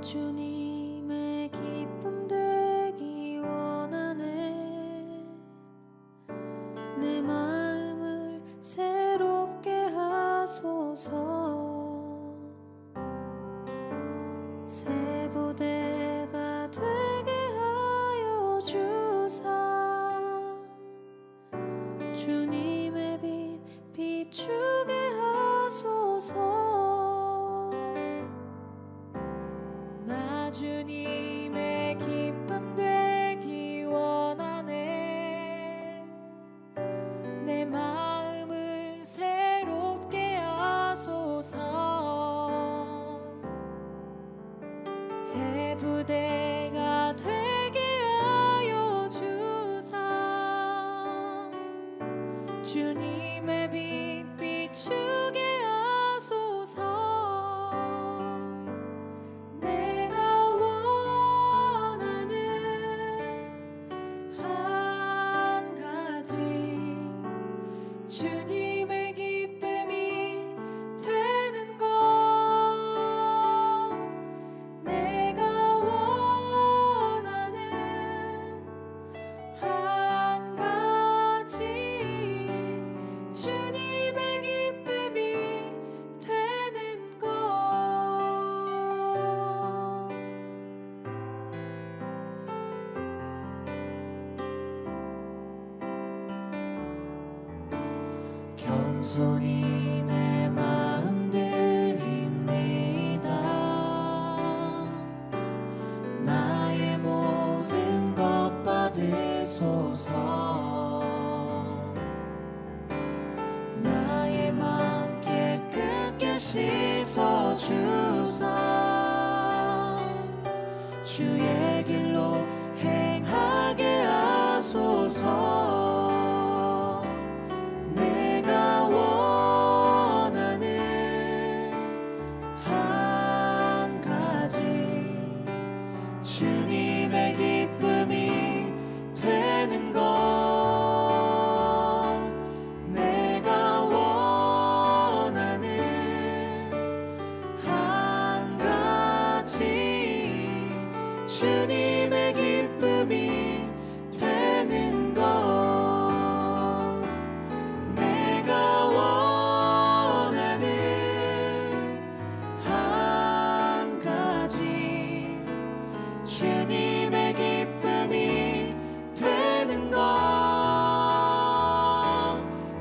주님의 기쁨 되기 원하네. 내 마음을 새롭게 하소서. 새 부대가 되게 하여 주사 주님의 빛 비추게 하소서. 나 주님의 기쁨 되기 원하네. 내 마음을 새롭게 하소서. 새 부대가 되게 하여 주사 주님의 빛 비추게 하소서. 내가 원하는 한 가지 주님의 기쁨이 되는 것. 내가 원하는 한 가지 주님의 기쁨이 되는 것. 겸손히 내 마음 드립니다. 나의 모든 것 받으소서. 나의 마음 깨끗게 씻어주사 주의 길로 행하게 하소서. 내가 원하는 한 가지 주님의 기쁨이 되는 것. 내가 원하는 한 가지 주님의 기쁨이 되는 것. 내가 원하는 한 가지 주님의 기쁨이 되는 것.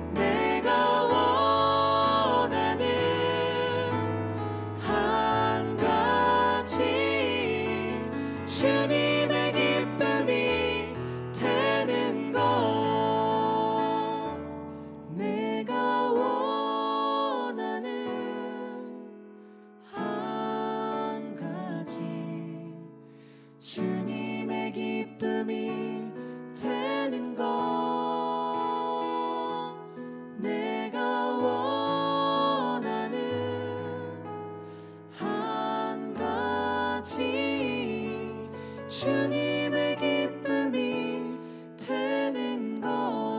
내가 원하는 한 가지 주님의 기쁨이 되는 것. 내가 원하는 한 가지 주님의 기쁨이 되는 것. 내가 원하는 한 가지 주님의 기쁨이 되는 것.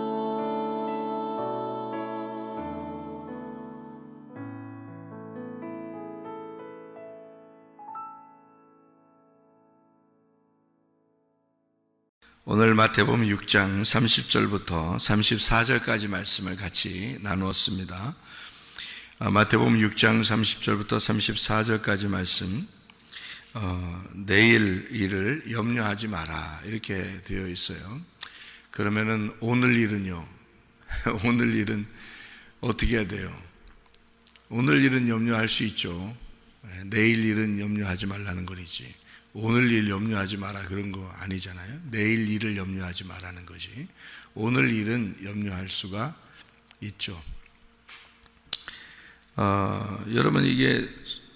오늘 마태복음 6장 30절부터 34절까지 말씀을 같이 나누었습니다. 마태복음 6장 30절부터 34절까지 말씀, 내일 일을 염려하지 마라 이렇게 되어 있어요. 그러면은 오늘 일은요? 오늘 일은 어떻게 해야 돼요? 오늘 일은 염려할 수 있죠. 내일 일은 염려하지 말라는 거지. 오늘 일 염려하지 마라 그런 거 아니잖아요. 내일 일을 염려하지 마라는 것이. 오늘 일은 염려할 수가 있죠. 여러분, 이게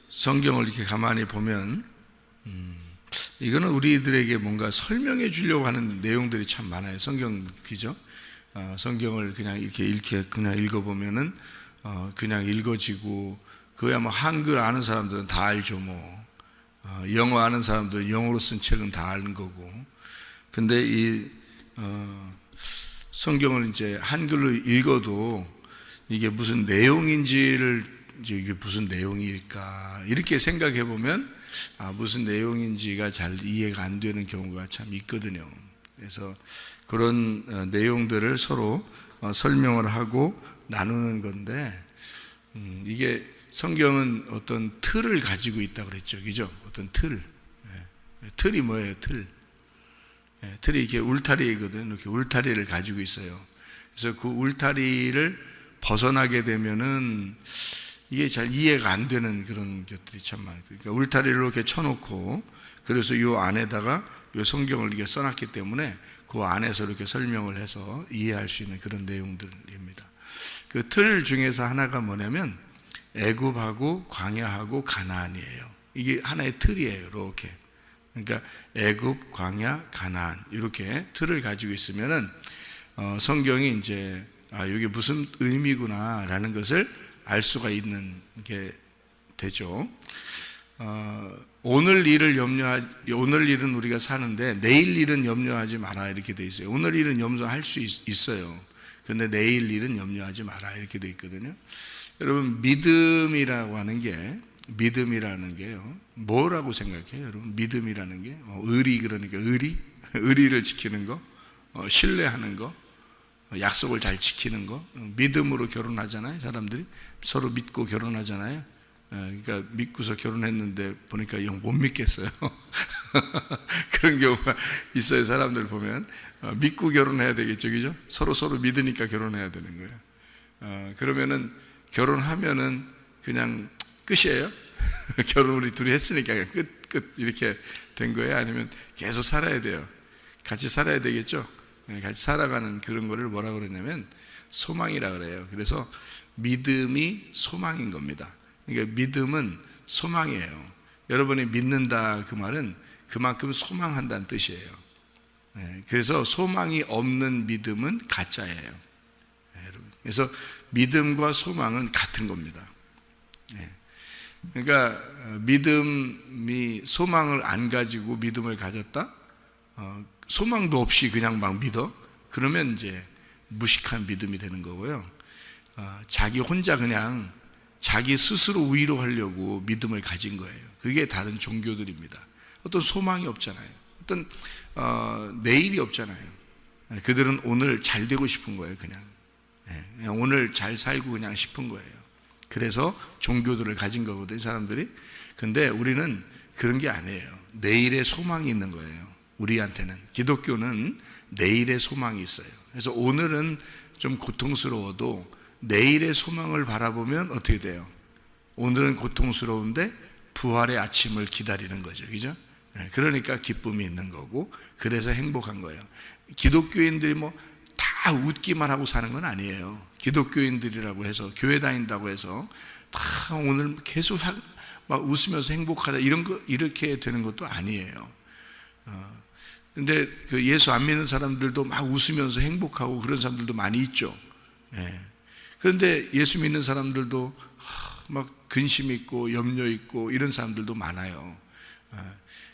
성경을 이렇게 가만히 보면 이거는 우리들에게 뭔가 설명해 주려고 하는 내용들이 참 많아요. 성경, 그죠? 성경을 그냥 이렇게 그냥 읽어보면은 그냥 읽어지고, 그야 뭐 한글 아는 사람들은 다 알죠. 뭐 영어 아는 사람들은 영어로 쓴 책은 다 아는 거고. 근데 이 성경을 이제 한글로 읽어도 이게 무슨 내용인지를, 이게 무슨 내용일까 이렇게 생각해 보면 무슨 내용인지가 잘 이해가 안 되는 경우가 참 있거든요. 그래서 그런 내용들을 서로 설명을 하고 나누는 건데, 이게 성경은 어떤 틀을 가지고 있다고 그랬죠. 그죠? 어떤 틀. 틀이 뭐예요? 틀. 틀이 이렇게 울타리거든요. 이렇게 울타리를 가지고 있어요. 그래서 그 울타리를 벗어나게 되면은 이게 잘 이해가 안 되는 그런 것들이 참 많아요. 그러니까 울타리를 이렇게 쳐놓고, 그래서 이 안에다가 이 성경을 이렇게 써놨기 때문에 그 안에서 이렇게 설명을 해서 이해할 수 있는 그런 내용들입니다. 그 틀 중에서 하나가 뭐냐면 애굽하고 광야하고 가나안이에요. 이게 하나의 틀이에요. 이렇게. 그러니까 애굽, 광야, 가나안 이렇게 틀을 가지고 있으면은 성경이 이제 이게 무슨 의미구나라는 것을 알 수가 있는 게 되죠. 오늘 일은 우리가 사는데 내일 일은 염려하지 마라 이렇게 돼 있어요. 오늘 일은 염려할 수 있어요. 근데 내일 일은 염려하지 마라 이렇게 돼 있거든요. 여러분, 믿음이라는 게요, 뭐라고 생각해요? 여러분, 믿음이라는 게 의리, 그러니까 의리를 지키는 거, 신뢰하는 거, 약속을 잘 지키는 거. 믿음으로 결혼하잖아요. 사람들이 서로 믿고 결혼하잖아요. 그러니까 믿고서 결혼했는데 보니까 영 못 믿겠어요. 그런 경우가 있어요. 사람들 보면 믿고 결혼해야 되겠죠, 그죠? 서로 믿으니까 결혼해야 되는 거예요. 그러면은 결혼하면은 그냥 끝이에요. 결혼 우리 둘이 했으니까 끝 이렇게 된 거예요? 아니면 계속 살아야 돼요? 같이 살아야 되겠죠? 같이 살아가는 그런 거를 뭐라고 그러냐면 소망이라 그래요. 그래서 믿음이 소망인 겁니다. 그러니까 믿음은 소망이에요. 여러분이 믿는다 그 말은 그만큼 소망한다는 뜻이에요. 그래서 소망이 없는 믿음은 가짜예요. 그래서 믿음과 소망은 같은 겁니다. 그러니까 믿음이 소망을 안 가지고 믿음을 가졌다? 소망도 없이 그냥 막 믿어? 그러면 이제 무식한 믿음이 되는 거고요. 자기 혼자 그냥 자기 스스로 위로하려고 믿음을 가진 거예요. 그게 다른 종교들입니다. 어떤 소망이 없잖아요. 어떤 내일이 없잖아요. 그들은 오늘 잘 되고 싶은 거예요. 그냥 오늘 잘 살고 그냥 싶은 거예요. 그래서 종교들을 가진 거거든요, 사람들이. 근데 우리는 그런 게 아니에요. 내일의 소망이 있는 거예요. 우리한테는. 기독교는 내일의 소망이 있어요. 그래서 오늘은 좀 고통스러워도 내일의 소망을 바라보면 어떻게 돼요? 오늘은 고통스러운데 부활의 아침을 기다리는 거죠. 그죠? 그러니까 기쁨이 있는 거고, 그래서 행복한 거예요. 기독교인들이 다 웃기만 하고 사는 건 아니에요. 기독교인들이라고 해서, 교회 다닌다고 해서 다 오늘 계속 막 웃으면서 행복하다 이렇게 되는 것도 아니에요. 근데 그 예수 안 믿는 사람들도 막 웃으면서 행복하고 그런 사람들도 많이 있죠. 그런데 예수 믿는 사람들도 막 근심 있고 염려 있고 이런 사람들도 많아요.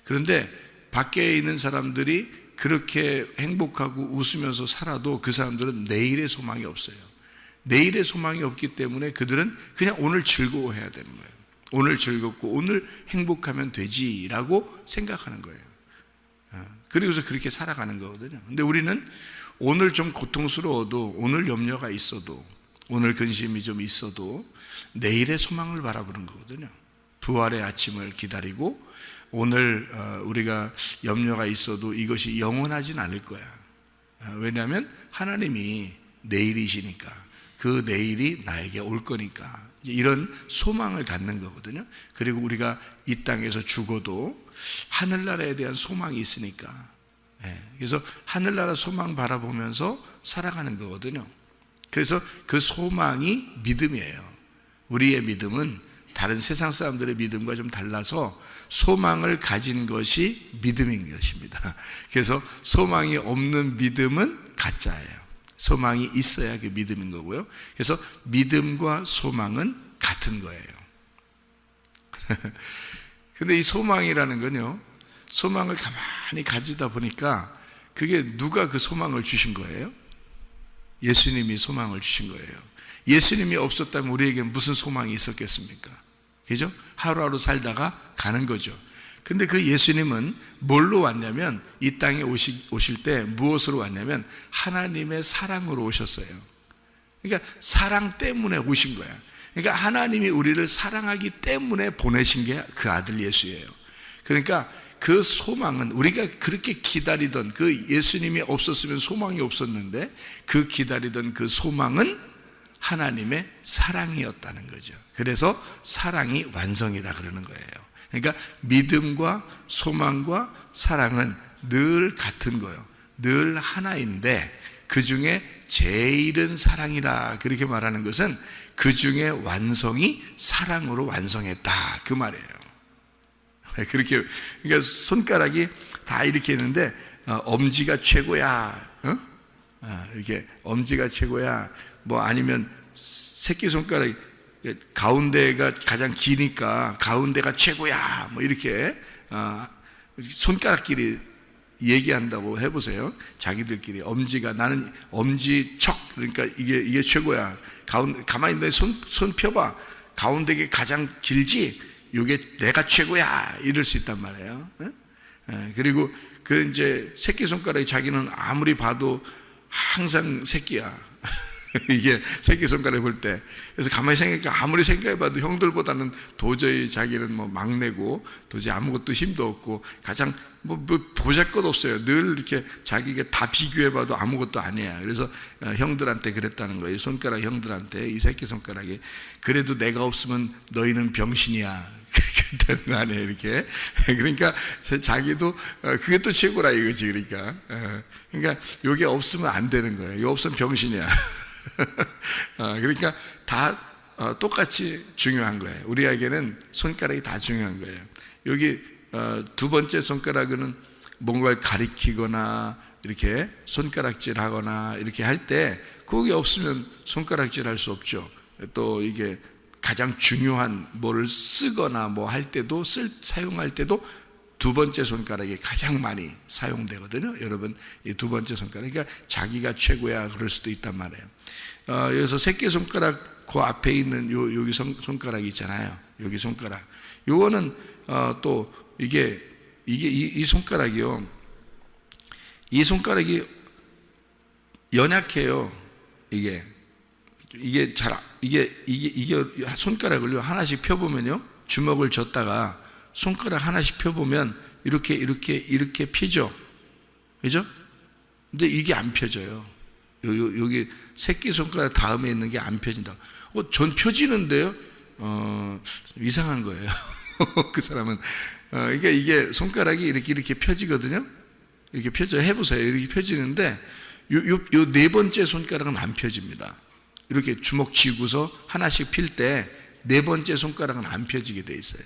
그런데 밖에 있는 사람들이 그렇게 행복하고 웃으면서 살아도 그 사람들은 내일의 소망이 없어요. 내일의 소망이 없기 때문에 그들은 그냥 오늘 즐거워해야 되는 거예요. 오늘 즐겁고 오늘 행복하면 되지라고 생각하는 거예요. 그리고서 그렇게 살아가는 거거든요. 근데 우리는 오늘 좀 고통스러워도, 오늘 염려가 있어도, 오늘 근심이 좀 있어도 내일의 소망을 바라보는 거거든요. 부활의 아침을 기다리고, 오늘 우리가 염려가 있어도 이것이 영원하진 않을 거야. 왜냐하면 하나님이 내일이시니까, 그 내일이 나에게 올 거니까, 이런 소망을 갖는 거거든요. 그리고 우리가 이 땅에서 죽어도 하늘나라에 대한 소망이 있으니까, 그래서 하늘나라 소망 바라보면서 살아가는 거거든요. 그래서 그 소망이 믿음이에요. 우리의 믿음은 다른 세상 사람들의 믿음과 좀 달라서 소망을 가진 것이 믿음인 것입니다. 그래서 소망이 없는 믿음은 가짜예요. 소망이 있어야 그 믿음인 거고요. 그래서 믿음과 소망은 같은 거예요. 근데 이 소망이라는 건요, 소망을 가만히 가지다 보니까 그게 누가 그 소망을 주신 거예요? 예수님이 소망을 주신 거예요. 예수님이 없었다면 우리에게 무슨 소망이 있었겠습니까? 그죠? 하루하루 살다가 가는 거죠. 근데 그 예수님은 뭘로 왔냐면 이 땅에 오실 때 무엇으로 왔냐면 하나님의 사랑으로 오셨어요. 그러니까 사랑 때문에 오신 거야. 그러니까 하나님이 우리를 사랑하기 때문에 보내신 게 그 아들 예수예요. 그러니까 그 소망은 우리가 그렇게 기다리던 그 예수님이 없었으면 소망이 없었는데 그 기다리던 그 소망은 하나님의 사랑이었다는 거죠. 그래서 사랑이 완성이다 그러는 거예요. 그러니까 믿음과 소망과 사랑은 늘 같은 거예요. 늘 하나인데 그 중에 제일은 사랑이라 그렇게 말하는 것은 그 중에 완성이 사랑으로 완성했다 그 말이에요. 그렇게 그러니까 손가락이 다 이렇게 있는데 엄지가 최고야, 이렇게 엄지가 최고야. 뭐 아니면 새끼 손가락 가운데가 가장 기니까 가운데가 최고야. 뭐 이렇게 손가락끼리 얘기한다고 해보세요. 자기들끼리 엄지가 나는 엄지척 그러니까 이게 최고야. 가만히 있는데 손 펴봐. 가운데가 가장 길지. 이게 내가 최고야. 이럴 수 있단 말이에요. 그리고 그 이제 새끼 손가락이 자기는 아무리 봐도 항상 새끼야. 이게 새끼손가락 볼 때. 그래서 가만히 생각해보니까 아무리 생각해봐도 형들보다는 도저히 자기는 뭐 막내고 도저히 아무것도 힘도 없고 가장 뭐 보잘것 없어요. 늘 이렇게 자기가 다 비교해봐도 아무것도 아니야. 그래서 형들한테 그랬다는 거예요. 손가락 형들한테 이 새끼손가락이 그래도 내가 없으면 너희는 병신이야. 그렇게 되는 거 아니에요. 이렇게. 그러니까 자기도 그게 또 최고라 이거지. 그러니까 이게 없으면 안 되는 거예요. 이거 없으면 병신이야. 그러니까 다 똑같이 중요한 거예요. 우리에게는 손가락이 다 중요한 거예요. 여기 두 번째 손가락은 뭔가를 가리키거나 이렇게 손가락질 하거나 이렇게 할 때 그게 없으면 손가락질 할 수 없죠. 또 이게 가장 중요한 뭐를 쓰거나 뭐 할 때도 사용할 때도 두 번째 손가락이 가장 많이 사용되거든요. 여러분, 이 두 번째 손가락. 그러니까 자기가 최고야 그럴 수도 있단 말이에요. 여기서 새끼 손가락 그 앞에 있는 여기 손가락이 있잖아요. 여기 손가락. 요거는 또 이 손가락이요. 이 손가락이 연약해요. 이게 손가락을요 하나씩 펴보면요, 주먹을 쥐었다가 손가락 하나씩 펴보면 이렇게 펴죠, 그죠? 근데 이게 안 펴져요. 여기 새끼 손가락 다음에 있는 게 안 펴진다. 전 펴지는데요. 이상한 거예요. 그 사람은 그러니까 이게 손가락이 이렇게 펴지거든요. 이렇게 펴져 해보세요. 이렇게 펴지는데 요 네 번째 손가락은 안 펴집니다. 이렇게 주먹 쥐고서 하나씩 필 때 네 번째 손가락은 안 펴지게 돼 있어요.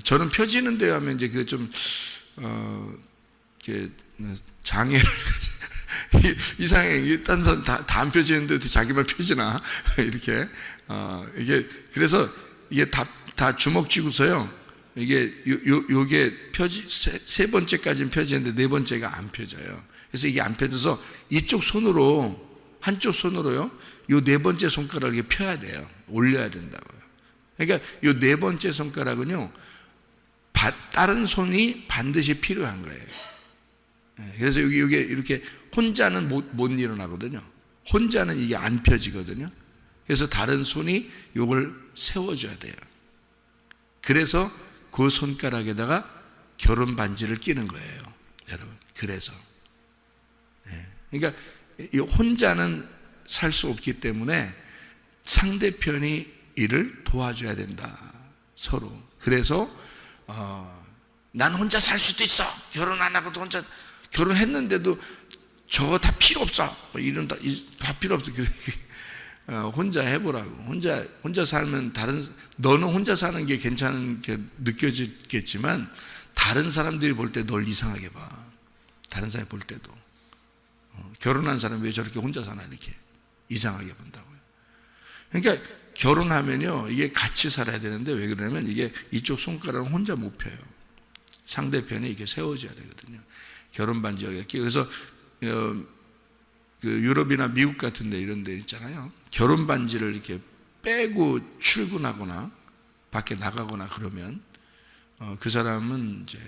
저는 펴지는데요 하면 이제 그 좀 장애를 이상해. 딴 사람 다 안 펴지는데 어떻게 자기만 펴지나 이렇게 이게 그래서 이게 다 주먹 쥐고서요. 요게 세 번째까지는 펴지는데 네 번째가 안 펴져요. 그래서 이게 안 펴져서 한쪽 손으로요. 요 네 번째 손가락을 이렇게 펴야 돼요. 올려야 된다고요. 그러니까 요 네 번째 손가락은요, 다른 손이 반드시 필요한 거예요. 그래서 여기 이렇게 혼자는 못 일어나거든요. 혼자는 이게 안 펴지거든요. 그래서 다른 손이 요걸 세워줘야 돼요. 그래서 그 손가락에다가 결혼 반지를 끼는 거예요, 여러분. 그래서 그러니까 이 혼자는 살 수 없기 때문에 상대편이 이를 도와줘야 된다, 서로. 그래서 난 혼자 살 수도 있어. 결혼 안 하고도 혼자, 결혼했는데도 저거 다 필요 없어. 이런 다 필요 없어. 혼자 해보라고. 혼자 살면 너는 혼자 사는 게 괜찮은 게 느껴지겠지만 다른 사람들이 볼 때 널 이상하게 봐. 다른 사람이 볼 때도 결혼한 사람이 왜 저렇게 혼자 사나 이렇게 이상하게 본다고요. 그러니까 결혼하면요, 이게 같이 살아야 되는데 왜 그러냐면 이게 이쪽 손가락은 혼자 못 펴요. 상대편에 이게 세워줘야 되거든요. 결혼 반지가 이렇게. 그래서 그 유럽이나 미국 같은 데 이런 데 있잖아요. 결혼 반지를 이렇게 빼고 출근하거나 밖에 나가거나 그러면 그 사람은 이제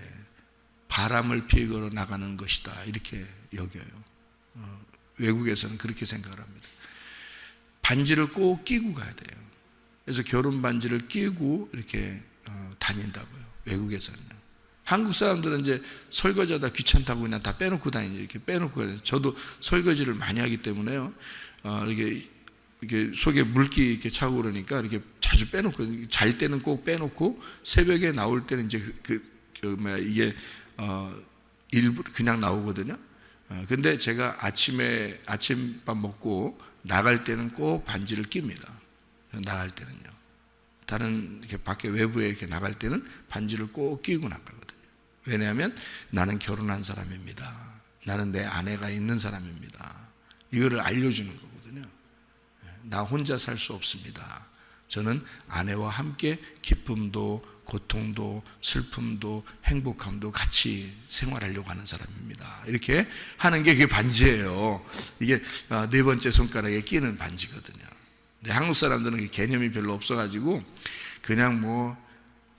바람을 피해 걸어 나가는 것이다 이렇게 여겨요. 외국에서는 그렇게 생각을 합니다. 반지를 꼭 끼고 가야 돼요. 그래서 결혼 반지를 끼고 이렇게 다닌다고요. 외국에서는요. 한국 사람들은 이제 설거지하다 귀찮다고 그냥 다 빼놓고 다니죠. 이렇게 빼놓고 가요. 저도 설거지를 많이 하기 때문에요. 이렇게 속에 물기 이렇게 차고 그러니까 이렇게 자주 빼놓고, 잘 때는 꼭 빼놓고 새벽에 나올 때는 이제 이게 일부 그냥 나오거든요. 근데 제가 아침밥 먹고 나갈 때는 꼭 반지를 낍니다. 나갈 때는요. 다른 이렇게 밖에 외부에 이렇게 나갈 때는 반지를 꼭 끼고 나가거든요. 왜냐하면 나는 결혼한 사람입니다. 나는 내 아내가 있는 사람입니다. 이거를 알려주는 거거든요. 나 혼자 살 수 없습니다. 저는 아내와 함께 기쁨도 고통도 슬픔도 행복함도 같이 생활하려고 하는 사람입니다. 이렇게 하는 게 그게 반지예요. 이게 네 번째 손가락에 끼는 반지거든요. 근데 한국 사람들은 개념이 별로 없어가지고 그냥 뭐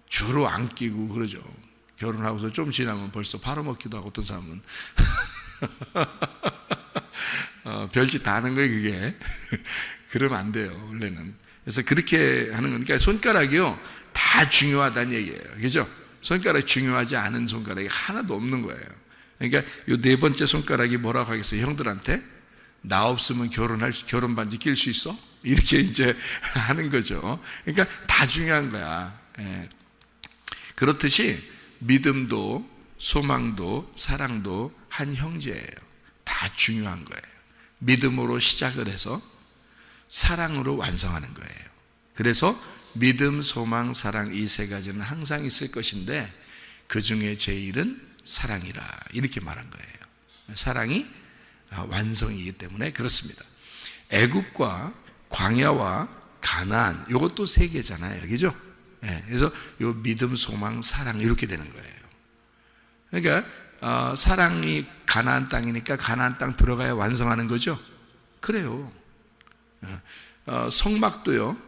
주로 안 끼고 그러죠. 결혼하고서 좀 지나면 벌써 팔아먹기도 하고, 어떤 사람은 별짓 다 하는 거예요 그게. 그러면 안 돼요 원래는. 그래서 그렇게 하는 거니까 손가락이요 다 중요하다는 얘기예요. 그죠? 손가락이 중요하지 않은 손가락이 하나도 없는 거예요. 그러니까 이 네 번째 손가락이 뭐라고 하겠어요? 형들한테 나 없으면 결혼 반지 낄 수 있어? 이렇게 이제 하는 거죠. 그러니까 다 중요한 거야. 예. 그렇듯이 믿음도 소망도 사랑도 한 형제예요. 다 중요한 거예요. 믿음으로 시작을 해서 사랑으로 완성하는 거예요. 그래서 믿음, 소망, 사랑 이 세 가지는 항상 있을 것인데 그 중에 제일은 사랑이라 이렇게 말한 거예요. 사랑이 완성이기 때문에 그렇습니다. 애굽과 광야와 가나안 이것도 세 개잖아요. 그죠? 네, 그래서 요 믿음, 소망, 사랑 이렇게 되는 거예요. 그러니까 사랑이 가나안 땅이니까 가나안 땅 들어가야 완성하는 거죠. 그래요. 성막도요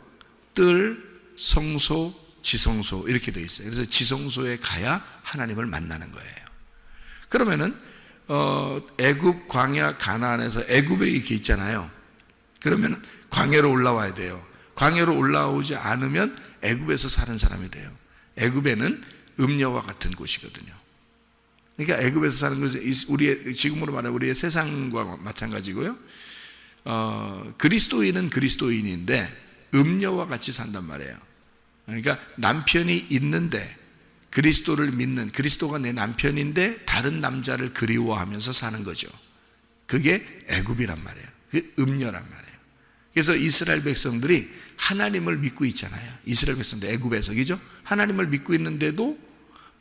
뜰, 성소, 지성소 이렇게 되어 있어요. 그래서 지성소에 가야 하나님을 만나는 거예요. 그러면은 애굽, 광야, 가나안에서 애굽에 이렇게 있잖아요. 그러면 광야로 올라와야 돼요. 광야로 올라오지 않으면 애굽에서 사는 사람이 돼요. 애굽에는 음녀와 같은 곳이거든요. 그러니까 애굽에서 사는 것은 우리의, 지금으로 말하면 우리의 세상과 마찬가지고요. 그리스도인은 그리스도인인데 음녀와 같이 산단 말이에요. 그러니까 남편이 있는데 그리스도를 믿는, 그리스도가 내 남편인데 다른 남자를 그리워하면서 사는 거죠. 그게 애굽이란 말이에요. 그게 음녀란 말이에요. 그래서 이스라엘 백성들이 하나님을 믿고 있잖아요. 이스라엘 백성들 애굽에서, 그죠? 하나님을 믿고 있는데도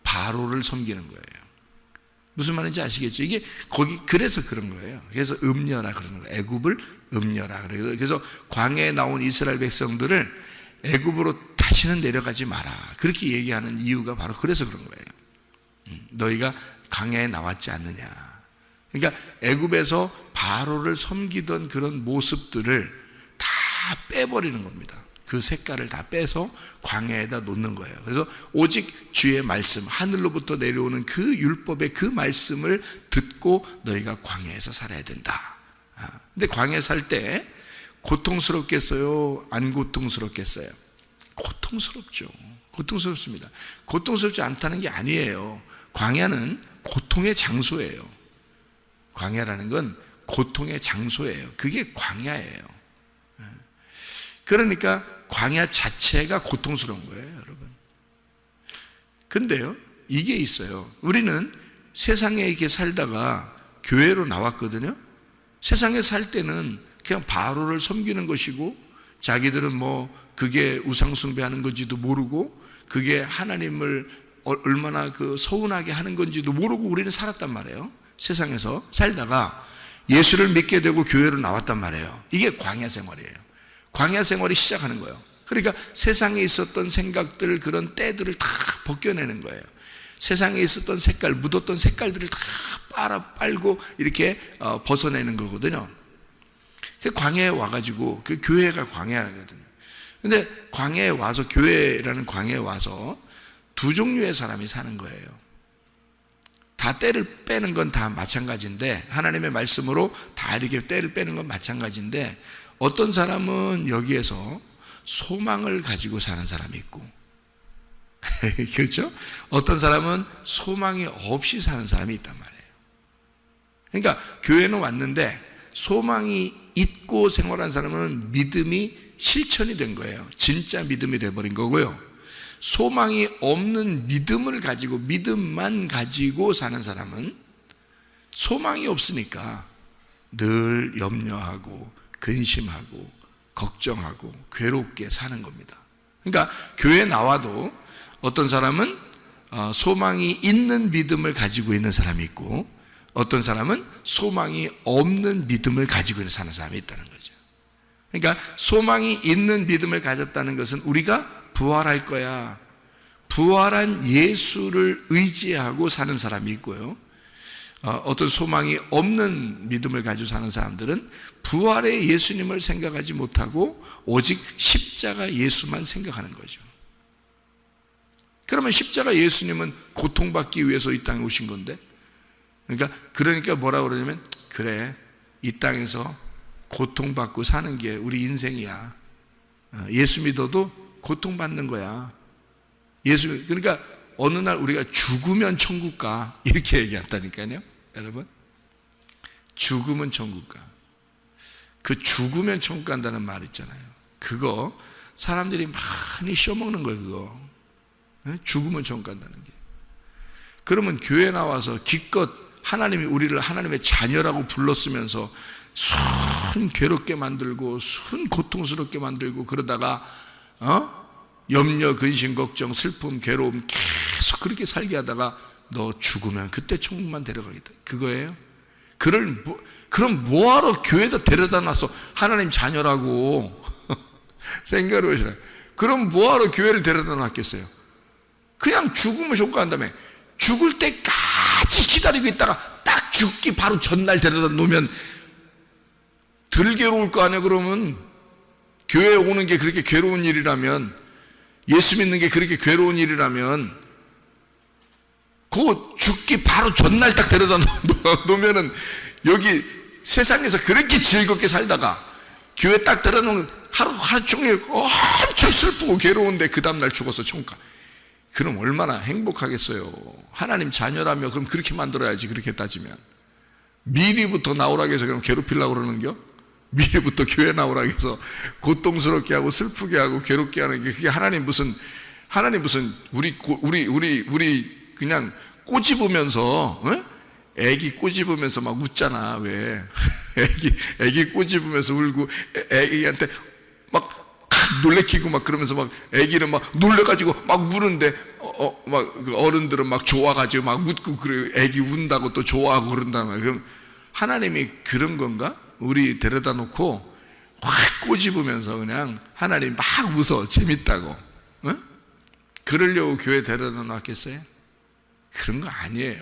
바로를 섬기는 거예요. 무슨 말인지 아시겠죠? 이게 거기 그래서 그런 거예요. 그래서 음녀라 그러는 거예요. 애굽을 음녀라 그래요. 그래서 광야에 나온 이스라엘 백성들을 애굽으로 다시는 내려가지 마라 그렇게 얘기하는 이유가 바로 그래서 그런 거예요. 너희가 광야에 나왔지 않느냐. 그러니까 애굽에서 바로를 섬기던 그런 모습들을 다 빼버리는 겁니다. 그 색깔을 다 빼서 광야에다 놓는 거예요. 그래서 오직 주의 말씀, 하늘로부터 내려오는 그 율법의 그 말씀을 듣고 너희가 광야에서 살아야 된다. 근데 광야에 살 때 고통스럽겠어요? 안 고통스럽겠어요? 고통스럽죠. 고통스럽습니다. 고통스럽지 않다는 게 아니에요. 광야는 고통의 장소예요. 광야라는 건 고통의 장소예요. 그게 광야예요. 그러니까 광야 자체가 고통스러운 거예요, 여러분. 근데요, 이게 있어요. 우리는 세상에 이렇게 살다가 교회로 나왔거든요. 세상에 살 때는 그냥 바로를 섬기는 것이고, 자기들은 뭐 그게 우상숭배하는 건지도 모르고, 그게 하나님을 얼마나 그 서운하게 하는 건지도 모르고 우리는 살았단 말이에요. 세상에서 살다가 예수를 믿게 되고 교회로 나왔단 말이에요. 이게 광야 생활이에요. 광야 생활이 시작하는 거예요. 그러니까 세상에 있었던 생각들, 그런 때들을 다 벗겨내는 거예요. 세상에 있었던 색깔, 묻었던 색깔들을 다 빨고 이렇게 벗어내는 거거든요. 그 광야에 와가지고, 그 교회가 광야거든요. 근데 광야에 와서, 교회라는 광야에 와서 두 종류의 사람이 사는 거예요. 다 때를 빼는 건 다 마찬가지인데, 하나님의 말씀으로 다 이렇게 때를 빼는 건 마찬가지인데, 어떤 사람은 여기에서 소망을 가지고 사는 사람이 있고, 그렇죠? 어떤 사람은 소망이 없이 사는 사람이 있단 말이에요. 그러니까 교회는 왔는데 소망이 있고 생활한 사람은 믿음이 실천이 된 거예요. 진짜 믿음이 돼버린 거고요. 소망이 없는 믿음을 가지고, 믿음만 가지고 사는 사람은 소망이 없으니까 늘 염려하고 근심하고 걱정하고 괴롭게 사는 겁니다. 그러니까 교회에 나와도 어떤 사람은 소망이 있는 믿음을 가지고 있는 사람이 있고, 어떤 사람은 소망이 없는 믿음을 가지고 사는 사람이 있다는 거죠. 그러니까 소망이 있는 믿음을 가졌다는 것은 우리가 부활할 거야, 부활한 예수를 의지하고 사는 사람이 있고요, 어떤 소망이 없는 믿음을 가지고 사는 사람들은 부활의 예수님을 생각하지 못하고 오직 십자가 예수만 생각하는 거죠. 그러면 십자가 예수님은 고통받기 위해서 이 땅에 오신 건데, 그러니까 뭐라 그러냐면, 그래, 이 땅에서 고통받고 사는 게 우리 인생이야. 예수 믿어도 고통받는 거야. 그러니까 어느 날 우리가 죽으면 천국 가, 이렇게 얘기한다니까요. 여러분, 죽으면 천국 가. 그 죽으면 천국 간다는 말 있잖아요. 그거 사람들이 많이 씌워먹는 거예요. 그거 죽으면 천국 간다는 게. 그러면 교회 나와서 기껏 하나님이 우리를 하나님의 자녀라고 불렀으면서 순 괴롭게 만들고 순 고통스럽게 만들고, 그러다가 염려, 근심, 걱정, 슬픔, 괴로움 계속 그렇게 살게 하다가 너 죽으면 그때 천국만 데려가겠다, 그거예요? 그럼 뭐하러 교회에다 데려다 놨어? 하나님 자녀라고 생각을 하시라. 그럼 뭐하러 교회를 데려다 놨겠어요? 그냥 죽으면 천국 간다며. 죽을 때까지 기다리고 있다가 딱 죽기 바로 전날 데려다 놓으면 덜 괴로울 거 아니에요. 그러면 교회에 오는 게 그렇게 괴로운 일이라면, 예수 믿는 게 그렇게 괴로운 일이라면, 그 죽기 바로 전날 딱 데려다 놓으면은 여기 세상에서 그렇게 즐겁게 살다가 교회 딱 데려다 놓으면 하루 종일 엄청 슬프고 괴로운데 그 다음날 죽어서 천국 가. 그럼 얼마나 행복하겠어요. 하나님 자녀라며 그럼 그렇게 만들어야지. 그렇게 따지면 미리부터 나오라고 해서 그럼 괴롭히려고 그러는겨? 미리부터 교회 나오라고 해서 고통스럽게 하고 슬프게 하고 괴롭게 하는 게, 그게 하나님 무슨 우리 그냥 꼬집으면서, 애기 꼬집으면서 막 웃잖아. 왜 애기 꼬집으면서 울고 애기한테 막 놀래키고 막 그러면서 막 애기는 막 놀래가지고 막 우는데 막 어른들은 막 좋아가지고 막 웃고, 그래 애기 운다고 또 좋아하고 그런단 말이야. 그럼 하나님이 그런 건가? 우리 데려다 놓고 확 꼬집으면서 그냥 하나님 막 웃어, 재밌다고. 그러려고 교회 데려다 놨겠어요? 그런 거 아니에요.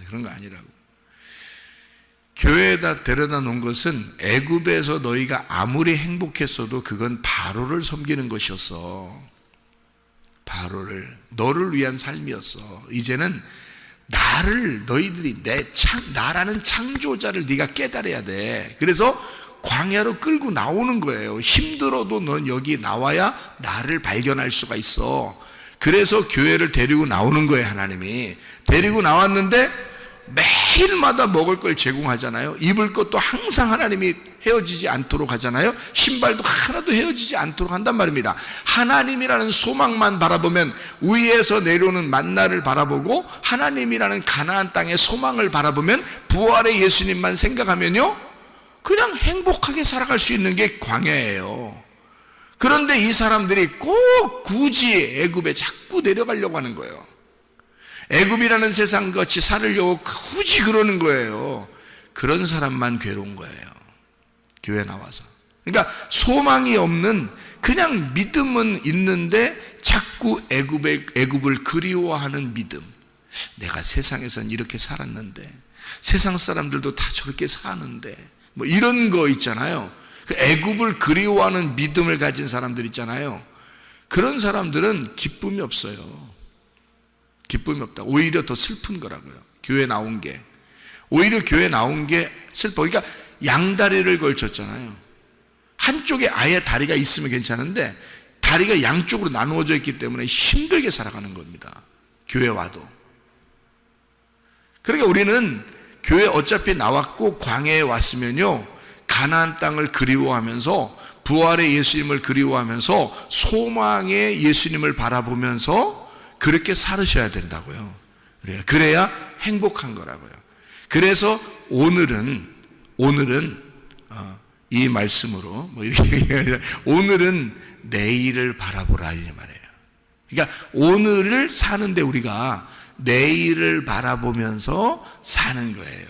그런 거 아니라고. 교회에다 데려다 놓은 것은 애굽에서 너희가 아무리 행복했어도 그건 바로를 섬기는 것이었어. 바로를, 너를 위한 삶이었어. 이제는 너희들이 나라는 창조자를 네가 깨달아야 돼. 그래서 광야로 끌고 나오는 거예요. 힘들어도 넌 여기 나와야 나를 발견할 수가 있어. 그래서 교회를 데리고 나오는 거예요. 하나님이 데리고 나왔는데 매일마다 먹을 걸 제공하잖아요. 입을 것도 항상 하나님이 헤어지지 않도록 하잖아요. 신발도 하나도 헤어지지 않도록 한단 말입니다. 하나님이라는 소망만 바라보면, 위에서 내려오는 만나를 바라보고 하나님이라는 가나안 땅의 소망을 바라보면, 부활의 예수님만 생각하면요, 그냥 행복하게 살아갈 수 있는 게 광야예요. 그런데 이 사람들이 꼭 굳이 애굽에 자꾸 내려가려고 하는 거예요. 애굽이라는 세상 같이 살으려고 굳이 그러는 거예요. 그런 사람만 괴로운 거예요. 교회 나와서. 그러니까 소망이 없는, 그냥 믿음은 있는데 자꾸 애굽을 그리워하는 믿음. 내가 세상에선 이렇게 살았는데, 세상 사람들도 다 저렇게 사는데, 뭐 이런 거 있잖아요. 그 애굽을 그리워하는 믿음을 가진 사람들 있잖아요. 그런 사람들은 기쁨이 없어요. 기쁨이 없다. 오히려 더 슬픈 거라고요. 교회 나온 게. 오히려 교회 나온 게 슬퍼. 그러니까 양다리를 걸쳤잖아요. 한쪽에 아예 다리가 있으면 괜찮은데 다리가 양쪽으로 나누어져 있기 때문에 힘들게 살아가는 겁니다. 교회 와도. 그러니까 우리는 교회 어차피 나왔고 광야에 왔으면요, 가나안 땅을 그리워하면서 부활의 예수님을 그리워하면서 소망의 예수님을 바라보면서 그렇게 살으셔야 된다고요. 그래야 행복한 거라고요. 그래서 오늘은 이 말씀으로 뭐 이렇게 얘기하면 오늘은 내일을 바라보라 이 말이에요. 그러니까 오늘을 사는데 우리가 내일을 바라보면서 사는 거예요.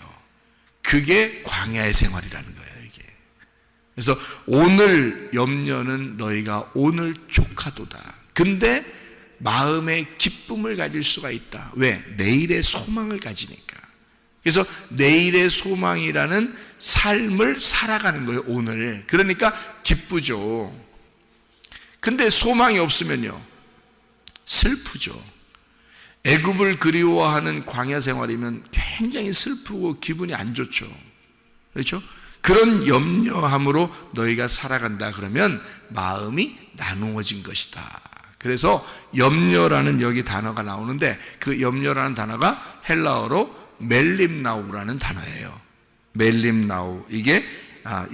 그게 광야의 생활이라는 거예요, 이게. 그래서 오늘 염려는 너희가 오늘 족하도다. 근데 마음의 기쁨을 가질 수가 있다. 왜? 내일의 소망을 가지니까. 그래서 내일의 소망이라는 삶을 살아가는 거예요, 오늘. 그러니까 기쁘죠. 근데 소망이 없으면요, 슬프죠. 애굽을 그리워하는 광야 생활이면 굉장히 슬프고 기분이 안 좋죠. 그렇죠? 그런 염려함으로 너희가 살아간다 그러면 마음이 나누어진 것이다. 그래서 염려라는 여기 단어가 나오는데 그 염려라는 단어가 헬라어로 멜림나우라는 단어예요. 멜림나우. 이게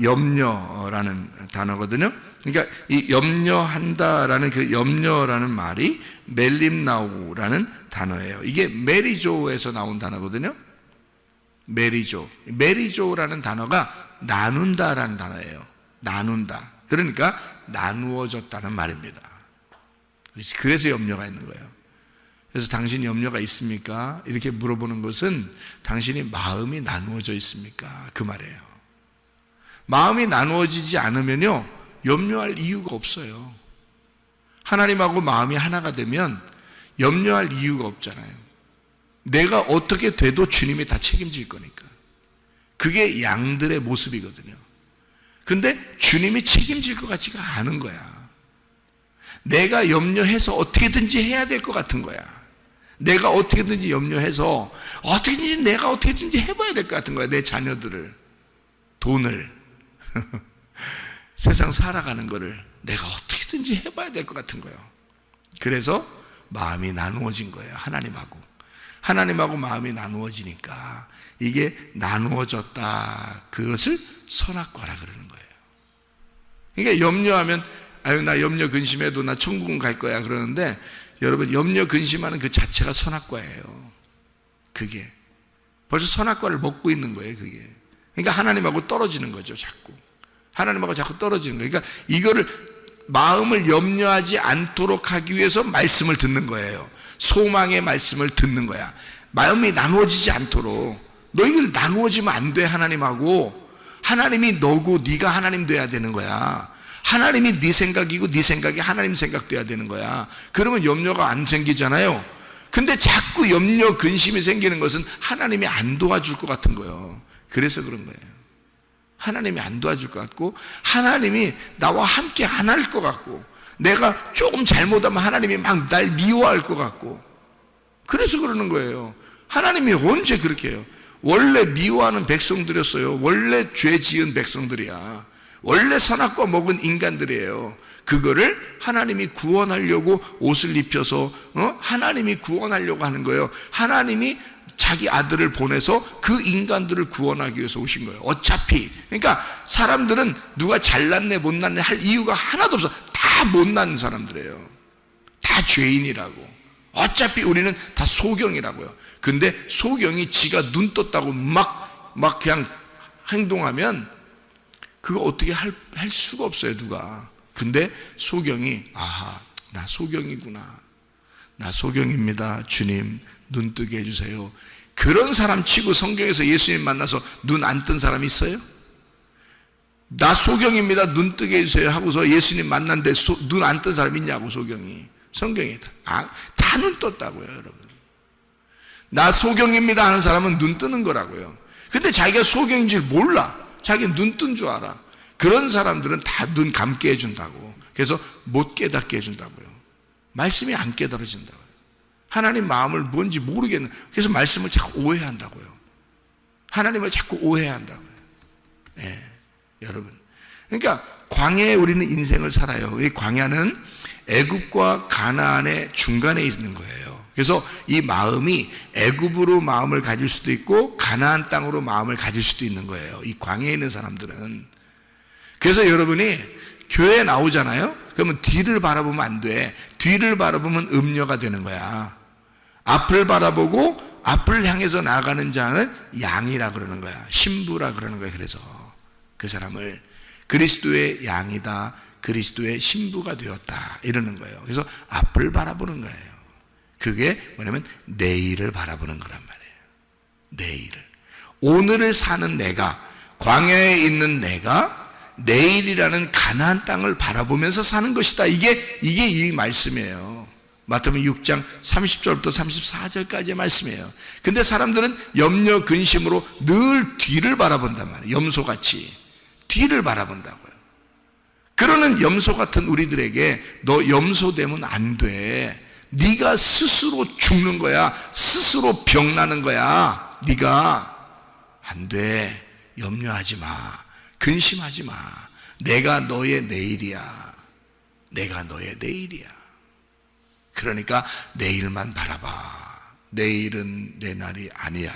염려라는 단어거든요. 그러니까 이 염려한다라는 그 염려라는 말이 멜림나우라는 단어예요. 이게 메리조에서 나온 단어거든요. 메리조라는 단어가 나눈다라는 단어예요. 나눈다. 그러니까 나누어졌다는 말입니다. 그래서 염려가 있는 거예요. 그래서 당신이 염려가 있습니까? 이렇게 물어보는 것은 당신이 마음이 나누어져 있습니까? 그 말이에요. 마음이 나누어지지 않으면요, 염려할 이유가 없어요. 하나님하고 마음이 하나가 되면 염려할 이유가 없잖아요. 내가 어떻게 돼도 주님이 다 책임질 거니까. 그게 양들의 모습이거든요. 근데 주님이 책임질 것 같지가 않은 거야. 내가 염려해서 어떻게든지 해야 될 것 같은 거야. 내가 어떻게든지 염려해서 내가 어떻게든지 해봐야 될 것 같은 거야. 내 자녀들을, 돈을, 세상 살아가는 거를 내가 어떻게든지 해봐야 될 것 같은 거예요. 그래서 마음이 나누어진 거예요. 하나님하고 마음이 나누어지니까 이게 나누어졌다. 그것을 선악과라 그러는 거예요. 그러니까 염려하면 나 염려 근심해도 나 천국은 갈 거야 그러는데 여러분, 염려 근심하는 그 자체가 선악과예요. 그게 벌써 선악과를 먹고 있는 거예요. 그게. 그러니까 하나님하고 떨어지는 거죠. 하나님하고 자꾸 떨어지는 거예요. 그러니까 이거를 마음을 염려하지 않도록 하기 위해서 말씀을 듣는 거예요. 소망의 말씀을 듣는 거야. 마음이 나누어지지 않도록. 너 이걸 나누어지면 안 돼. 하나님하고. 하나님이 너고 네가 하나님 돼야 되는 거야. 하나님이 네 생각이고 네 생각이 하나님 생각 돼야 되는 거야. 그러면 염려가 안 생기잖아요. 근데 자꾸 염려 근심이 생기는 것은 하나님이 안 도와줄 것 같은 거예요. 그래서 그런 거예요. 하나님이 안 도와줄 것 같고, 하나님이 나와 함께 안 할 것 같고, 내가 조금 잘못하면 하나님이 막 날 미워할 것 같고, 그래서 그러는 거예요. 하나님이 언제 그렇게 해요? 원래 미워하는 백성들이었어요. 원래 죄 지은 백성들이야. 원래 선악과 먹은 인간들이에요. 그거를 하나님이 구원하려고 옷을 입혀서 하나님이 구원하려고 하는 거예요. 하나님이 자기 아들을 보내서 그 인간들을 구원하기 위해서 오신 거예요. 어차피. 그러니까 사람들은 누가 잘났네 못났네 할 이유가 하나도 없어. 다 못난 사람들이에요. 다 죄인이라고. 어차피 우리는 다 소경이라고요. 근데 소경이 지가 눈 떴다고 막 그냥 행동하면 그거 어떻게 할 수가 없어요, 누가. 근데 소경이, 나 소경이구나. 나 소경입니다. 주님, 눈 뜨게 해주세요. 그런 사람 치고 성경에서 예수님 만나서 눈 안 뜬 사람 있어요? 나 소경입니다. 눈 뜨게 해주세요. 하고서 예수님 만났는데 눈 안 뜬 사람 있냐고, 소경이. 성경에 다 눈 떴다고요, 여러분. 나 소경입니다 하는 사람은 눈 뜨는 거라고요. 근데 자기가 소경인 줄 몰라. 자기는 눈 뜬 줄 알아. 그런 사람들은 다 눈 감게 해준다고. 그래서 못 깨닫게 해준다고요. 말씀이 안 깨달아진다고요. 하나님 마음을 뭔지 모르겠는. 그래서 말씀을 자꾸 오해한다고요. 하나님을 자꾸 오해한다고요. 예, 여러분. 그러니까 광야에 우리는 인생을 살아요. 이 광야는 애굽과 가나안의 중간에 있는 거예요. 그래서 이 마음이 애굽으로 마음을 가질 수도 있고 가나안 땅으로 마음을 가질 수도 있는 거예요. 이 광야에 있는 사람들은. 그래서 여러분이 교회에 나오잖아요. 그러면 뒤를 바라보면 안 돼. 뒤를 바라보면 음녀가 되는 거야. 앞을 바라보고 앞을 향해서 나가는 자는 양이라 그러는 거야. 신부라 그러는 거야. 그래서 그 사람을 그리스도의 양이다, 그리스도의 신부가 되었다 이러는 거예요. 그래서 앞을 바라보는 거예요. 그게 뭐냐면 내일을 바라보는 거란 말이에요. 내일을. 오늘을 사는 내가, 광야에 있는 내가 내일이라는 가나안 땅을 바라보면서 사는 것이다. 이게 이 말씀이에요. 마태복음 6장 30절부터 34절까지의 말씀이에요. 근데 사람들은 염려 근심으로 늘 뒤를 바라본단 말이에요. 염소같이 뒤를 바라본다고요. 그러는 염소 같은 우리들에게 너 염소 되면 안 돼. 네가 스스로 죽는 거야. 스스로 병나는 거야. 네가 안 돼. 염려하지 마. 근심하지 마. 내가 너의 내일이야. 내가 너의 내일이야. 그러니까 내일만 바라봐. 내일은 내 날이 아니야.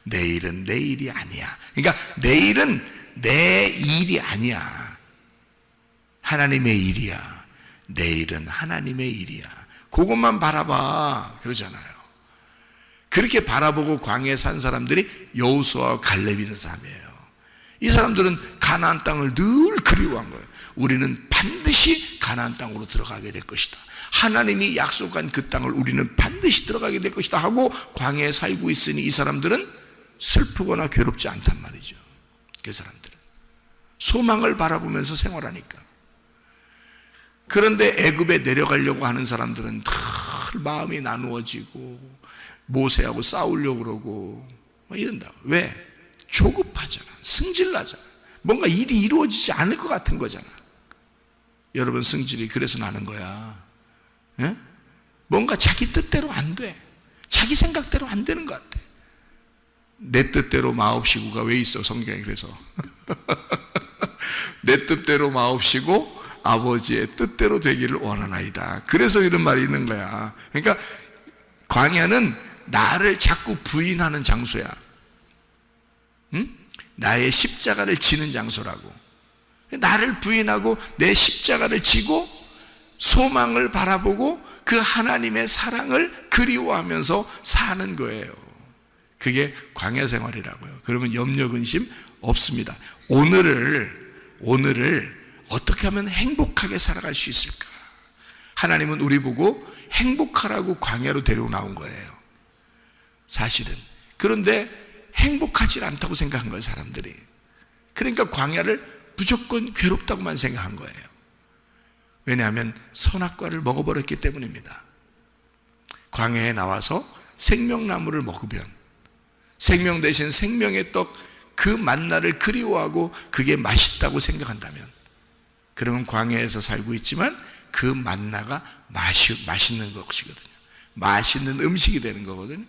내일은 내 일이 아니야. 그러니까 내일은 내 일이 아니야. 하나님의 일이야. 내일은 하나님의 일이야. 그것만 바라봐. 그러잖아요. 그렇게 바라보고 광야에 산 사람들이 여호수아와 갈렙이라는 사람이에요. 이 사람들은 가나안 땅을 늘 그리워한 거예요. 우리는 반드시 가나안 땅으로 들어가게 될 것이다. 하나님이 약속한 그 땅을 우리는 반드시 들어가게 될 것이다 하고 광야에 살고 있으니 이 사람들은 슬프거나 괴롭지 않단 말이죠. 그 사람들은 소망을 바라보면서 생활하니까. 그런데 애굽에 내려가려고 하는 사람들은 늘 마음이 나누어지고 모세하고 싸우려고 그러고 이런다. 왜? 조급하잖아. 승질나잖아. 뭔가 일이 이루어지지 않을 것 같은 거잖아. 여러분, 승질이 그래서 나는 거야. 예? 뭔가 자기 뜻대로 안 돼. 자기 생각대로 안 되는 것 같아. 내 뜻대로 마옵시고가 왜 있어, 성경에. 그래서 내 뜻대로 마옵시고 아버지의 뜻대로 되기를 원하나이다. 그래서 이런 말이 있는 거야. 그러니까 광야는 나를 자꾸 부인하는 장소야. 응? 나의 십자가를 지는 장소라고. 나를 부인하고 내 십자가를 지고 소망을 바라보고 그 하나님의 사랑을 그리워하면서 사는 거예요. 그게 광야 생활이라고요. 그러면 염려 근심 없습니다. 오늘을 어떻게 하면 행복하게 살아갈 수 있을까? 하나님은 우리 보고 행복하라고 광야로 데리고 나온 거예요. 사실은. 그런데 행복하지 않다고 생각한 거예요, 사람들이. 그러니까 광야를 무조건 괴롭다고만 생각한 거예요. 왜냐하면 선악과를 먹어버렸기 때문입니다. 광야에 나와서 생명나무를 먹으면 생명 대신 생명의 떡, 그 만나를 그리워하고 그게 맛있다고 생각한다면, 그러면 광야에서 살고 있지만 그 만나가 맛있는 것이거든요. 맛있는 음식이 되는 거거든요.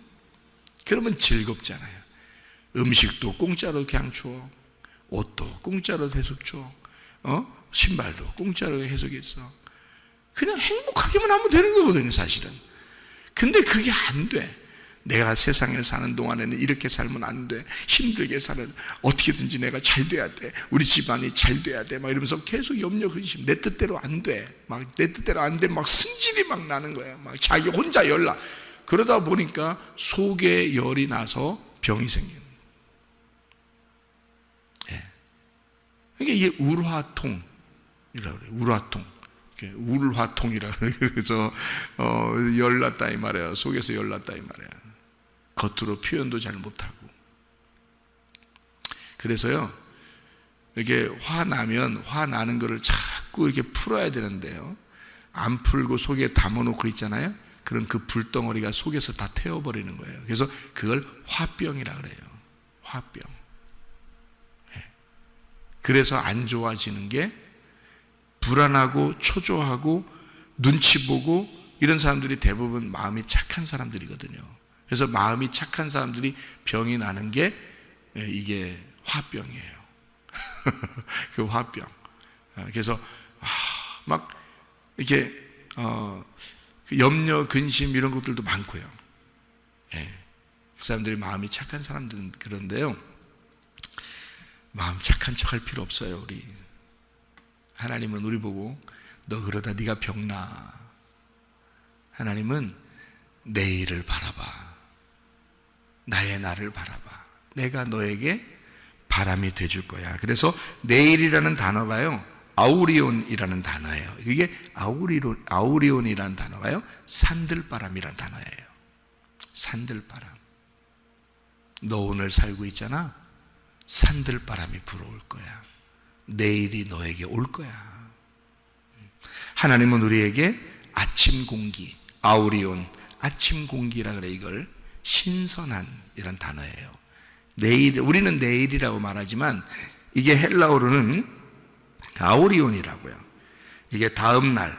그러면 즐겁잖아요. 음식도 공짜로 그냥 줘. 옷도 공짜로 계속 줘. 신발도 공짜로 계속 있어. 그냥 행복하게만 하면 되는 거거든요, 사실은. 근데 그게 안 돼. 내가 세상에 사는 동안에는 이렇게 살면 안 돼. 힘들게 살아. 어떻게든지 내가 잘 돼야 돼. 우리 집안이 잘 돼야 돼. 막 이러면서 계속 염려 근심. 내 뜻대로 안 돼. 막 내 뜻대로 안 돼. 막 승질이 막 나는 거야. 막 자기 혼자 열나. 그러다 보니까 속에 열이 나서 병이 생기는. 예. 그러니까 이게 울화통이라고 그래요. 울화통. 울화통이라 그래서 열났다 이 말이야. 속에서 열났다 이 말이야. 겉으로 표현도 잘 못하고. 그래서요, 이렇게 화나면 화나는 거를 자꾸 이렇게 풀어야 되는데요, 안 풀고 속에 담아놓고 있잖아요. 그럼 그 불덩어리가 속에서 다 태워버리는 거예요. 그래서 그걸 화병이라 그래요. 화병. 네. 그래서 안 좋아지는 게 불안하고 초조하고 눈치 보고 이런 사람들이 대부분 마음이 착한 사람들이거든요. 그래서 마음이 착한 사람들이 병이 나는 게 이게 화병이에요. 그 화병. 그래서 막 이렇게 그 염려, 근심 이런 것들도 많고요. 그 사람들이 마음이 착한 사람들은 그런데요. 마음 착한 척 할 필요 없어요. 우리 하나님은 우리 보고 너 그러다 네가 병나. 하나님은 내일을 바라봐. 나의 날을 바라봐. 내가 너에게 바람이 돼줄 거야. 그래서 내일이라는 단어가요, 아우리온이라는 단어예요. 이게 아우리온이라는 단어가요, 산들바람이라는 단어예요. 산들바람. 너 오늘 살고 있잖아. 산들바람이 불어올 거야. 내일이 너에게 올 거야. 하나님은 우리에게 아침 공기, 아우리온, 아침 공기라 그래. 이걸 신선한 이런 단어예요. 내일, 우리는 내일이라고 말하지만 이게 헬라어로는 아우리온이라고요. 이게 다음 날,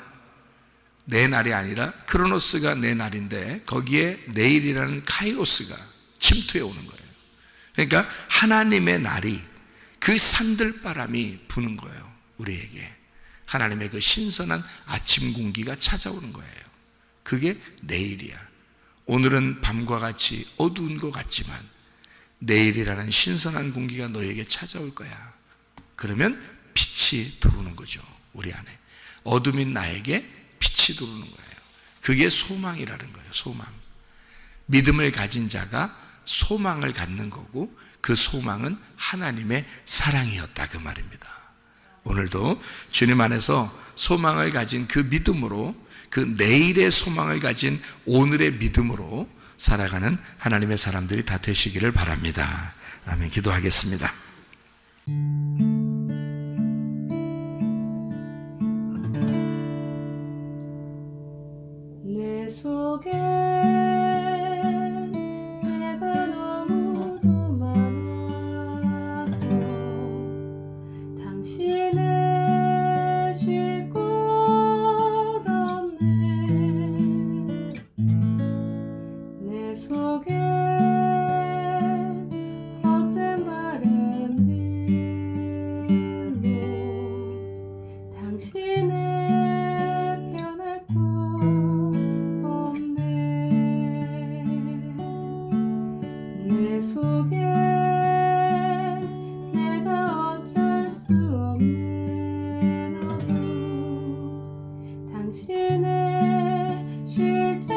내 날이 아니라 크로노스가 내 날인데 거기에 내일이라는 카이로스가 침투해 오는 거예요. 그러니까 하나님의 날이 그 산들바람이 부는 거예요. 우리에게 하나님의 그 신선한 아침 공기가 찾아오는 거예요. 그게 내일이야. 오늘은 밤과 같이 어두운 것 같지만 내일이라는 신선한 공기가 너에게 찾아올 거야. 그러면 빛이 들어오는 거죠. 우리 안에 어둠인 나에게 빛이 들어오는 거예요. 그게 소망이라는 거예요. 소망. 믿음을 가진 자가 소망을 갖는 거고 그 소망은 하나님의 사랑이었다 그 말입니다. 오늘도 주님 안에서 소망을 가진 그 믿음으로, 그 내일의 소망을 가진 오늘의 믿음으로 살아가는 하나님의 사람들이 다 되시기를 바랍니다. 아멘. 기도하겠습니다. 내 속에 내가 너무도 많아서 당신을 쉴 곳 없네. 내 속에 헛된 바램들로 당신을 내 속에 내가 어쩔 수 없는 어둠 당신의 쉴 때